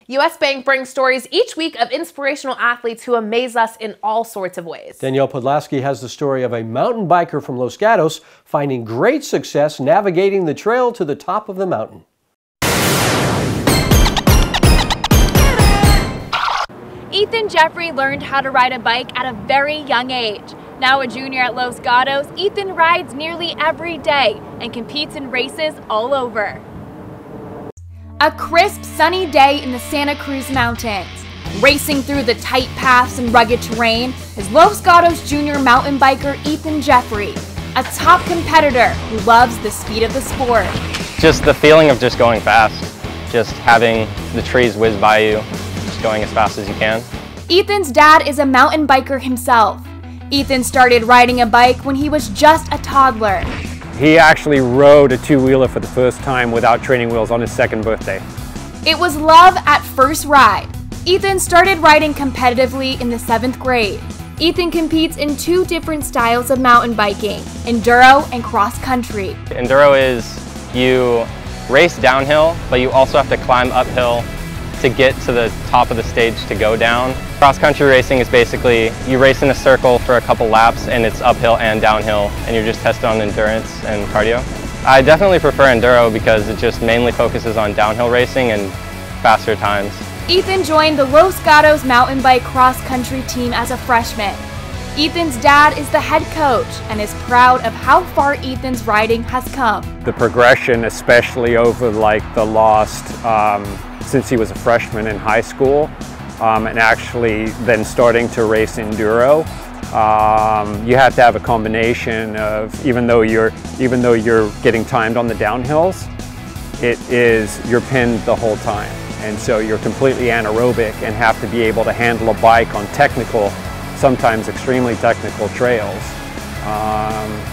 US Bank brings stories each week of inspirational athletes who amaze us in all sorts of ways. Danielle Podlaski has the story of a mountain biker from Los Gatos finding great success navigating the trail to the top of the mountain. Jeffery learned how to ride a bike at a very young age. Now a junior at Los Gatos, Ethan rides nearly every day and competes in races all over. A crisp, sunny day in the Santa Cruz Mountains. Racing through the tight paths and rugged terrain is Los Gatos junior mountain biker Ethan Jeffery, a top competitor who loves the speed of the sport. Just the feeling of just going fast, just having the trees whiz by you, just going as fast as you can. Ethan's dad is a mountain biker himself. Ethan started riding a bike when he was just a toddler. He actually rode a two-wheeler for the first time without training wheels on his second birthday. It was love at first ride. Ethan started riding competitively in the 7th grade. Ethan competes in 2 different styles of mountain biking, enduro and cross country. Enduro is you race downhill, but you also have to climb uphill to get to the top of the stage to go down. Cross-country racing is basically you race in a circle for a couple laps and it's uphill and downhill and you're just tested on endurance and cardio. I definitely prefer enduro because it just mainly focuses on downhill racing and faster times. Ethan joined the Los Gatos mountain bike cross-country team as a freshman. Ethan's dad is the head coach and is proud of how far Ethan's riding has come. The progression, especially over the last since he was a freshman in high school, and actually then starting to race enduro, you have to have a combination of even though you're getting timed on the downhills, you're pinned the whole time, and so you're completely anaerobic and have to be able to handle a bike on technical, sometimes extremely technical trails,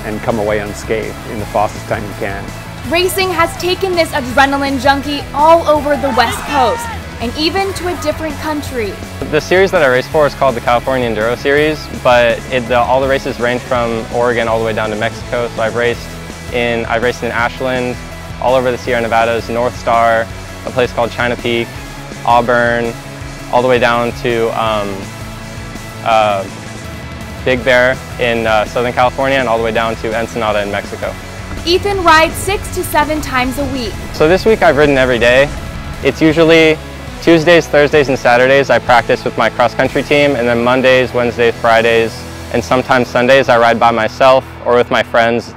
and come away unscathed in the fastest time you can. Racing has taken this adrenaline junkie all over the West Coast and even to a different country. The series that I race for is called the California Enduro Series, but all the races range from Oregon all the way down to Mexico. So I've raced in Ashland, all over the Sierra Nevadas, North Star, a place called China Peak, Auburn, all the way down to Big Bear in Southern California, and all the way down to Ensenada in Mexico. Ethan rides 6 to 7 times a week. So this week I've ridden every day. It's usually Tuesdays, Thursdays, and Saturdays I practice with my cross-country team, and then Mondays, Wednesdays, Fridays, and sometimes Sundays I ride by myself or with my friends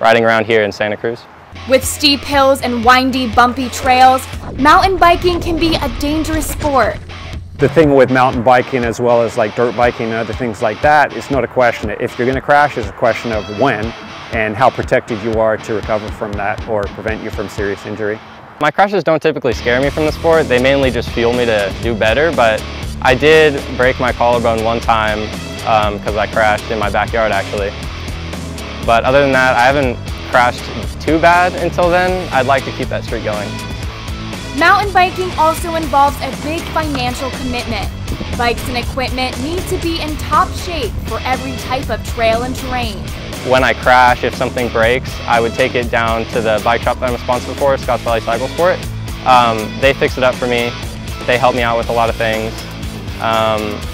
riding around here in Santa Cruz. With steep hills and windy, bumpy trails, mountain biking can be a dangerous sport. The thing with mountain biking as well as dirt biking and other things like that, it's not a question of if you're going to crash, it's a question of when and how protected you are to recover from that or prevent you from serious injury. My crashes don't typically scare me from the sport. They mainly just fuel me to do better, but I did break my collarbone one time because I crashed in my backyard actually. But other than that, I haven't crashed too bad until then. I'd like to keep that streak going. Mountain biking also involves a big financial commitment. Bikes and equipment need to be in top shape for every type of trail and terrain. When I crash, if something breaks, I would take it down to the bike shop that I'm responsible for, Scotts Valley Cycle Sport. They fix it up for me. They help me out with a lot of things.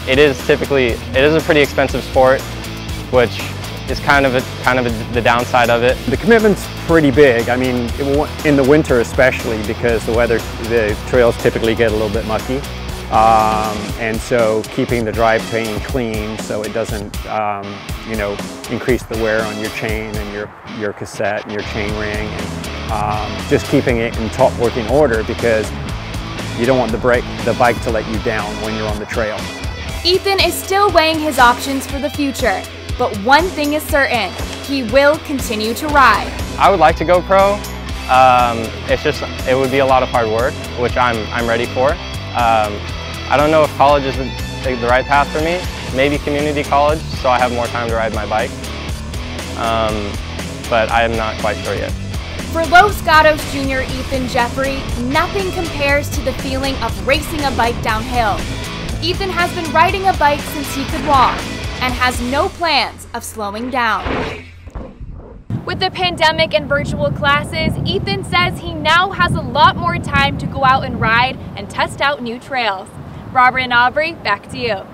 It is a pretty expensive sport, which is kind of the downside of it. The commitment's pretty big. I mean, in the winter especially, because the trails typically get a little bit mucky. And so keeping the drivetrain clean so it doesn't increase the wear on your chain and your cassette and your chain ring, and just keeping it in top working order because you don't want the bike to let you down when you're on the trail. Ethan is still weighing his options for the future, but one thing is certain, he will continue to ride. I would like to go pro. It would be a lot of hard work, which I'm ready for. I don't know if college is the right path for me. Maybe community college, so I have more time to ride my bike. But I am not quite sure yet. For Los Gatos junior Ethan Jeffery, nothing compares to the feeling of racing a bike downhill. Ethan has been riding a bike since he could walk and has no plans of slowing down. With the pandemic and virtual classes, Ethan says he now has a lot more time to go out and ride and test out new trails. Robert and Aubrey, back to you.